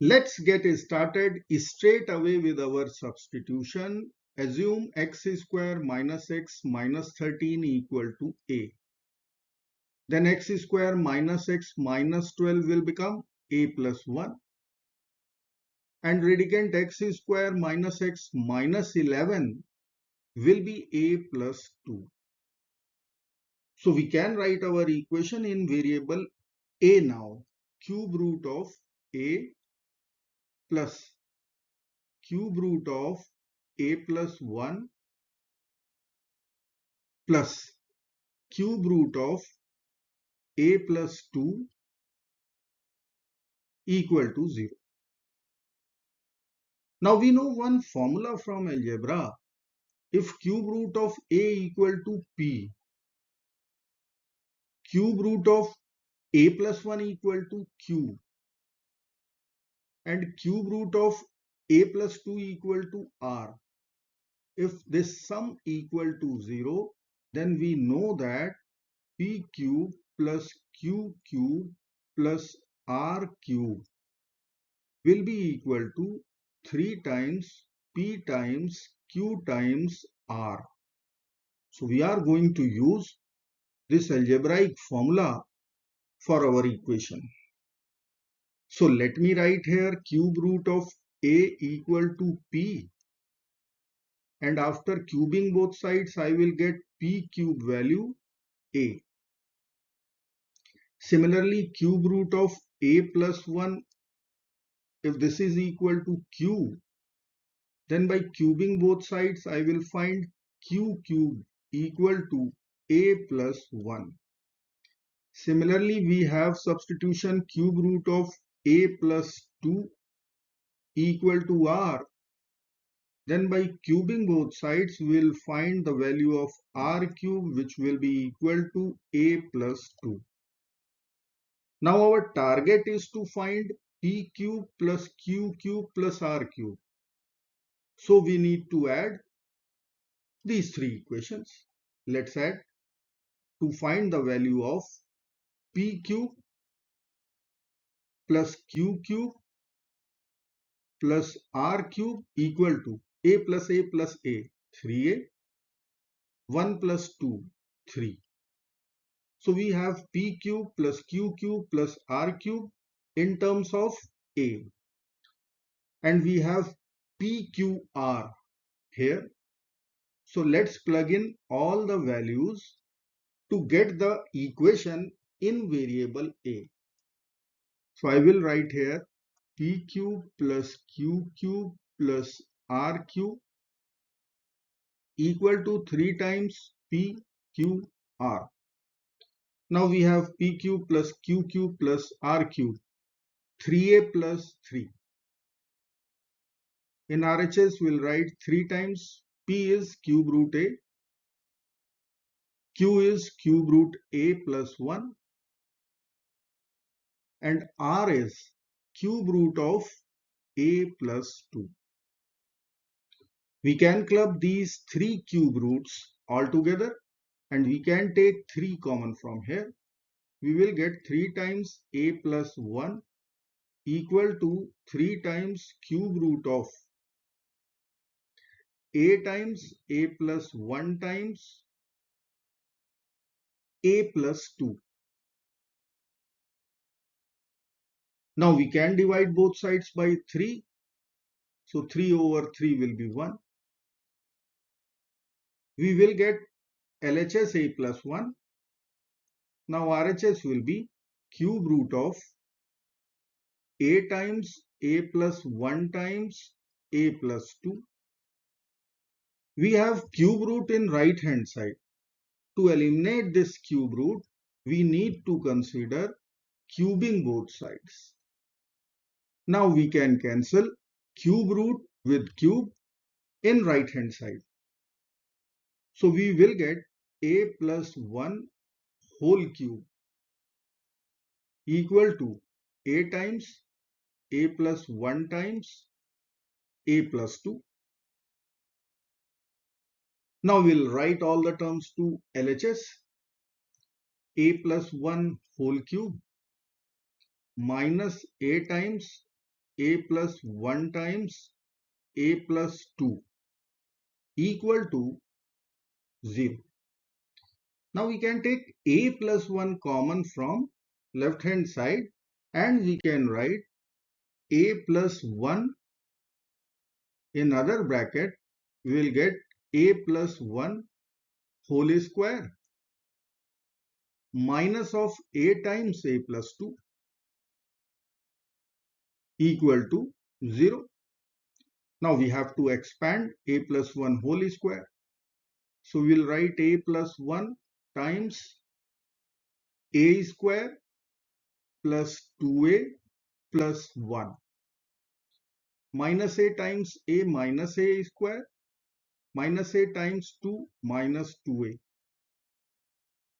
Let's get started straight away with our substitution. Assume x square minus x minus 13 equal to a. Then x square minus x minus 12 will become a plus 1. And radicand x square minus x minus 11 will be a plus 2. So we can write our equation in variable a now. Cube root of a plus cube root of a plus 1 plus cube root of a plus 2 equal to 0. Now we know one formula from algebra. If cube root of a equal to p, cube root of a plus 1 equal to q, and cube root of a plus 2 equal to r. If this sum equal to 0, then we know that p cube plus q cube plus r cube will be equal to 3 times p times q times r. So we are going to use this algebraic formula for our equation. So let me write here cube root of a equal to p, and after cubing both sides I will get p cube value a. Similarly, cube root of a plus 1, if this is equal to q, then by cubing both sides I will find q cube equal to a plus 1. Similarly, we have substitution cube root of a plus 2 equal to r. Then by cubing both sides we will find the value of r cube, which will be equal to a plus 2. Now our target is to find p cube plus q cube plus r cube. So we need to add these three equations. Let's add. To find the value of p cube plus q cube plus r cube equal to a plus a plus a, 3a, 1 plus 2, 3. So we have p cube plus q cube plus r cube in terms of a. And we have pqr here. So let's plug in all the values to get the equation in variable a. So I will write here p cube plus q cube plus r cube equal to 3 times p q r. Now we have p cube plus q cube plus r cube, 3a plus 3. In RHS we'll write 3 times p is cube root a, q is cube root a plus 1, and r is cube root of a plus 2. We can club these three cube roots all together and we can take 3 common from here. We will get 3 times a plus 1 equal to 3 times cube root of a times a plus 1 times a plus 2. Now we can divide both sides by 3. So 3 over 3 will be 1. We will get LHS a plus 1. Now RHS will be cube root of a times a plus 1 times a plus 2. We have cube root in right hand side. To eliminate this cube root, we need to consider cubing both sides. Now we can cancel cube root with cube in right hand side. So we will get a plus 1 whole cube equal to a times a plus 1 times a plus 2. Now we'll write all the terms to LHS. A plus 1 whole cube minus a times a plus 1 times a plus 2 equal to 0. Now we can take a plus 1 common from left hand side and we can write a plus 1 in other bracket. We will get a plus 1 whole square minus of a times a plus 2 equal to 0. Now we have to expand a plus 1 whole square. So we will write a plus 1 times a square plus 2a plus 1 minus a times a minus a square minus a times 2 minus 2a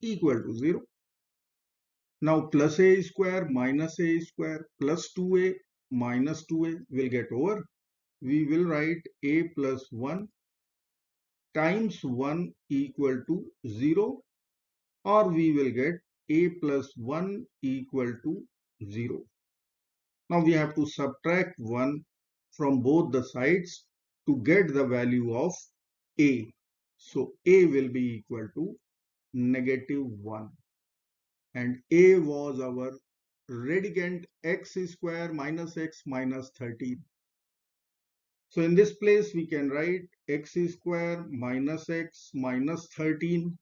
equal to 0. Now plus a square minus a square plus 2a minus 2a will get over. We will write a plus 1 times 1 equal to 0, or we will get a plus 1 equal to 0. Now we have to subtract 1 from both the sides to get the value of a. So a will be equal to negative 1. And a was our radicand x square minus x minus 13. So in this place we can write x square minus x minus 13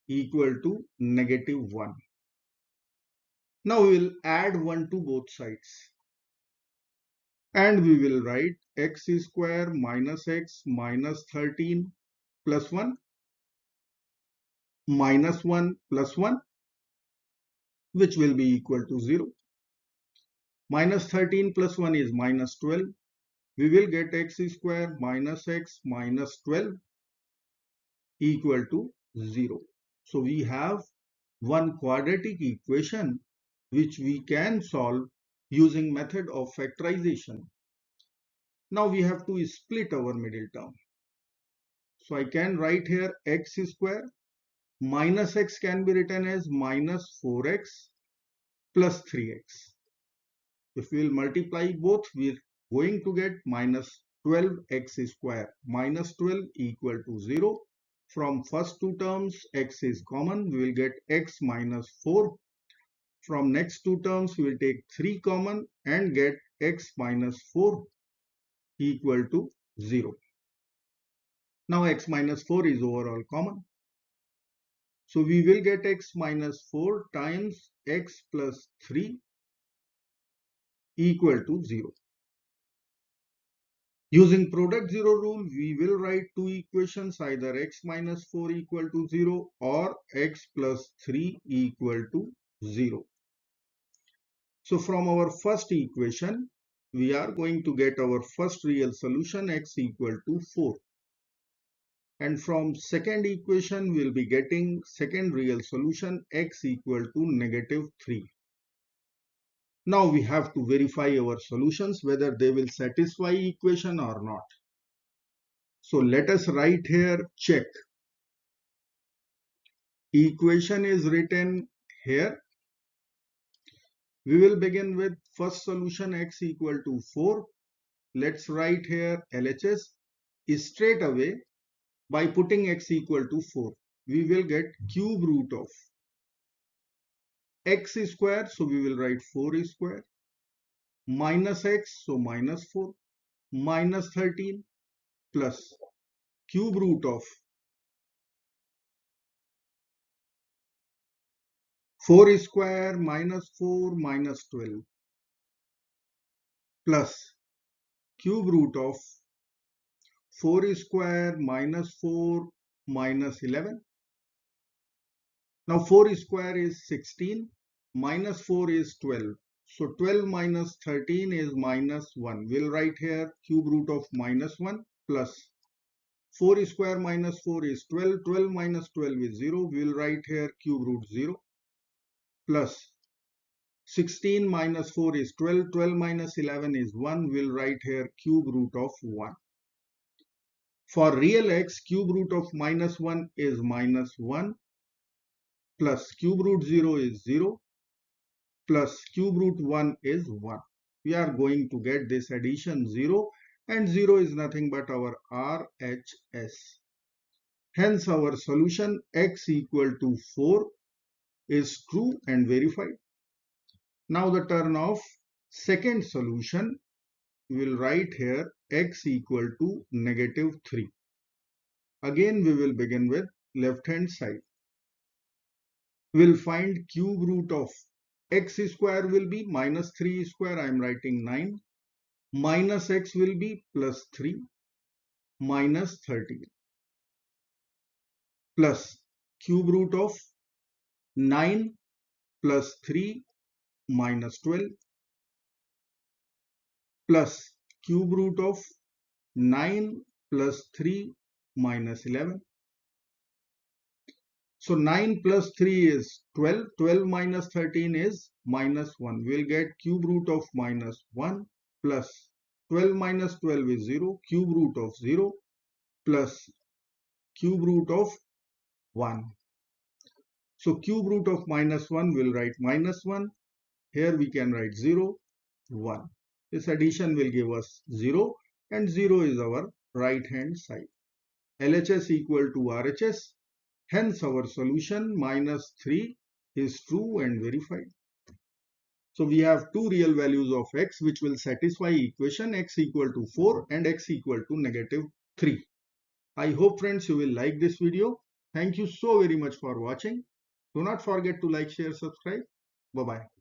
equal to negative 1. Now we will add 1 to both sides. And we will write x square minus x minus 13 plus 1 minus 1 plus 1, which will be equal to 0. Minus 13 plus 1 is minus 12. We will get x square minus x minus 12 equal to 0. So we have one quadratic equation which we can solve using method of factorization. Now we have to split our middle term. So I can write here x square minus x can be written as minus 4x plus 3x. If we will multiply both, we are going to get minus 12x square minus 12 equal to 0. From first two terms, x is common. We will get x minus 4. From next two terms, we will take 3 common and get x minus 4 equal to 0. Now x minus 4 is overall common. So we will get x minus 4 times x plus 3 equal to 0. Using product 0 rule, we will write two equations, either x minus 4 equal to 0 or x plus 3 equal to 0. So from our first equation, we are going to get our first real solution x equal to 4. And from second equation, we will be getting second real solution x equal to negative 3. Now we have to verify our solutions whether they will satisfy equation or not. So let us write here check. Equation is written here. We will begin with first solution x equal to 4. Let's write here LHS. Straight away by putting x equal to 4, we will get cube root of x square. So we will write 4 square minus x, so minus 4 minus 13 plus cube root of 4 square minus 4 minus 12 plus cube root of 4 square minus 4 minus 11. Now 4 square is 16, minus 4 is 12. So 12 minus 13 is minus 1. We'll write here cube root of minus 1 plus 4 square minus 4 is 12. 12 minus 12 is 0. We'll write here cube root 0 plus 16 minus 4 is 12. 12 minus 11 is 1. We'll write here cube root of 1. For real x, cube root of minus 1 is minus 1 plus cube root 0 is 0 plus cube root 1 is 1. we are going to get this addition 0, and 0 is nothing but our RHS. Hence our solution x equal to 4 is true and verified. Now the turn of second solution, we will write here x equal to -3. Again we will begin with left hand side. We will find cube root of x square will be -3 square, I am writing 9, minus x will be +3 minus 13, plus cube root of 9 plus 3 minus 12, plus cube root of 9 plus 3 minus 11. So 9 plus 3 is 12. 12 minus 13 is -1. We will get cube root of -1 plus 12 minus 12 is 0. Cube root of 0 plus cube root of 1. So cube root of -1 will write -1. Here we can write 0, 1. This addition will give us 0, and 0 is our right hand side. LHS equal to RHS. Hence our solution -3 is true and verified. So we have two real values of x which will satisfy equation x equal to 4 and x equal to -3. I hope friends you will like this video. Thank you so very much for watching. Do not forget to like, share, subscribe. Bye-bye.